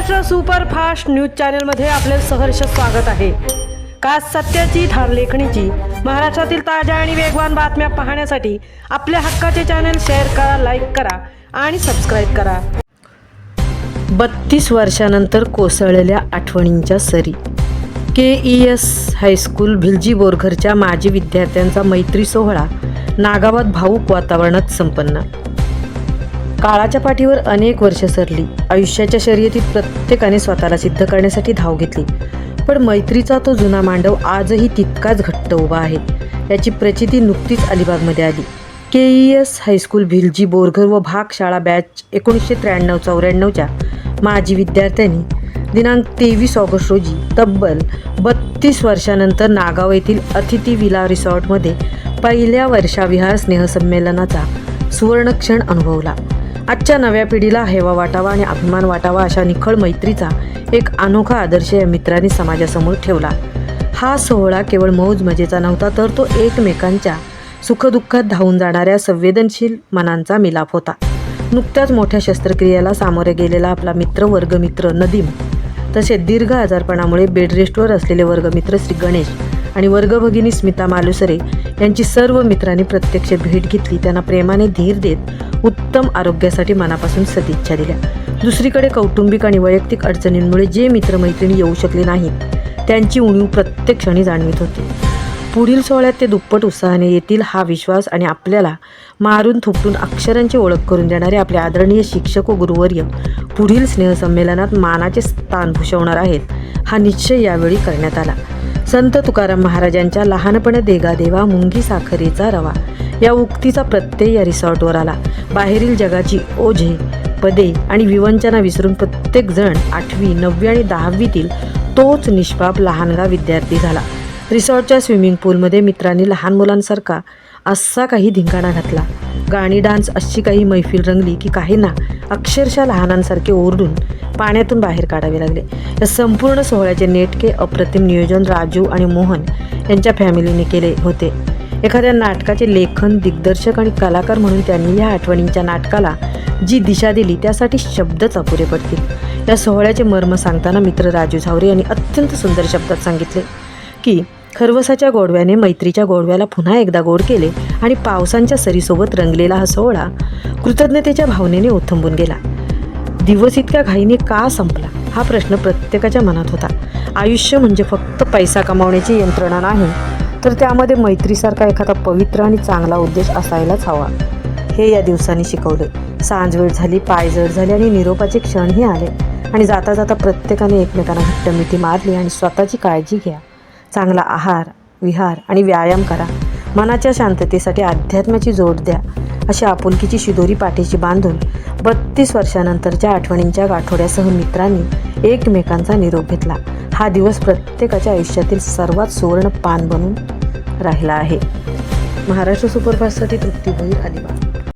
Maharashtra superfast news चॅनलमध्ये आपले सहर्ष स्वागत आहे। का सत्याची धार लेखणीची महाराष्ट्रातील ताज्या आणि वेगवान बातम्या पाहण्यासाठी आपल्या हक्काचे चॅनल शेअर करा, लाईक करा आणि सबस्क्राईब करा। 32 वर्षानंतर कोसळलेल्या आठवणींच्या सरी। KES हायस्कूल भिलजी बोरघरच्या माजी विद्यार्थ्यांचा मैत्री सोहळा नागावात भाऊक वातावरणात संपन्न। काळाच्या पाठीवर अनेक वर्ष सरली। आयुष्याच्या शर्यतीत प्रत्येकाने स्वतःला सिद्ध करण्यासाठी धाव घेतली, पण मैत्रीचा तो जुना मांडव आजही तितकाच घट्ट उभा आहे। याची प्रचिती नुकतीच अलिबागमध्ये आली। KES हायस्कूल भिलजी बोरघर व भाग शाळा बॅच 1993-94च्या माजी विद्यार्थ्यांनी दिनांक 23 ऑगस्ट रोजी तब्बल 32 वर्षानंतर नागाव येथील अतिथी विला रिसॉर्टमध्ये पहिल्या वर्षाविहार स्नेहसंमेलनाचा सुवर्णक्षण अनुभवला। आजच्या नव्या पिढीला हेवा वाटावा आणि अभिमान वाटावा अशा निखळ मैत्रीचा एक अनोखा आदर्श या मित्रांनी समाजासमोर ठेवला। हा सोहळा केवळ मौज मजेचा नव्हता, तर तो एकमेकांच्या सुखदुःखात धावून जाणाऱ्या संवेदनशील मनांचा मिलाप होता। नुकत्याच मोठ्या शस्त्रक्रियेला सामोरे गेलेला आपला वर्गमित्र नदीम, तसेच दीर्घ आजारपणामुळे बेडरेस्टवर असलेले वर्गमित्र श्री गणेश आणि वर्गभगिनी स्मिता मालुसरे यांची सर्व मित्रांनी प्रत्यक्ष भेट घेतली। त्यांना प्रेमाने धीर देत उत्तम आरोग्यासाठी मनापासून सदिच्छा दिल्या। दुसरीकडे कौटुंबिक आणि वैयक्तिक अडचणींमुळे जे मित्रमैत्रिणी येऊ शकले नाहीत, त्यांची उणीव प्रत्येक क्षणी जाणवत होती। पुढील सोहळ्यात ते दुप्पट उत्साहाने येतील हा विश्वास आणि आपल्याला मारून थुपटून अक्षरांची ओळख करून देणारे आपले आदरणीय शिक्षक व गुरुवर्य पुढील स्नेहसंमेलनात मानाचे स्थान भूषवणार आहेत, हा निश्चय यावेळी करण्यात आला। संत तुकाराम महाराजांच्या लहानपणे देगा देवा मुंगी साखरेचा रवा या उक्तीचा प्रत्यय या रिसॉर्टवर आला। बाहेरील जगाची ओझे पदे आणि विवंचना विसरून प्रत्येक जण 8वी 9वी आणि 10वीतील तोच निष्पाप लहानगा विद्यार्थी झाला। रिसॉर्टच्या स्विमिंग पूलमध्ये मित्रांनी लहान मुलांसारखा असा काही धिंगाणा घातला। गाणी डान्स अशी काही मैफिल रंगली की काहींना अक्षरशः लहानांसारखे ओरडून पाण्यातून बाहेर काढावे लागले। या संपूर्ण सोहळ्याचे नेटके अप्रतिम नियोजन राजू आणि मोहन यांच्या फॅमिलीने केले होते। एखाद्या नाटकाचे लेखन, दिग्दर्शक आणि कलाकार म्हणून त्यांनी या आठवणींच्या नाटकाला जी दिशा दिली त्यासाठी शब्दच अपुरे पडतील। या सोहळ्याचे मर्म सांगताना मित्र राजू झावरे यांनी अत्यंत सुंदर शब्दात सांगितले की खरवसाच्या गोडव्याने मैत्रीच्या गोडव्याला पुन्हा एकदा गोड केले आणि पावसांच्या सरीसोबत रंगलेला हा सोहळा कृतज्ञतेच्या भावनेने ओथंबून गेला। दिवस इतक्या घाईने का संपला हा प्रश्न प्रत्येकाच्या मनात होता। आयुष्य म्हणजे फक्त पैसा कमावण्याची यंत्रणा नाही, तर त्यामध्ये मैत्रीसारखा एखादा पवित्र आणि चांगला उद्देश असायलाच हवा, हे या दिवसांनी शिकवले। सांज वेळ झाली, पाय जड झाले आणि निरोपाचे क्षणही आले आणि जाता जाता प्रत्येकाने एकमेकांना घट्ट मिठी मारली आणि स्वतःची काळजी घ्या, चांगला आहार विहार आणि व्यायाम करा, मनाच्या शांततेसाठी अध्यात्माची जोड द्या, अशी आपुलकीची शिदोरी पाठीशी बांधून 32 वर्षानंतरच्या आठवणींच्या गाठोड्यासह मित्रांनी एकमेकांचा निरोप घेतला। हा दिवस प्रत्येकाच्या आयुष्यातील सर्वात सुवर्ण पान बनून राहिला आहे। महाराष्ट्र सुपरफास्टसाठी तृप्ती भोईर, अलिबाग।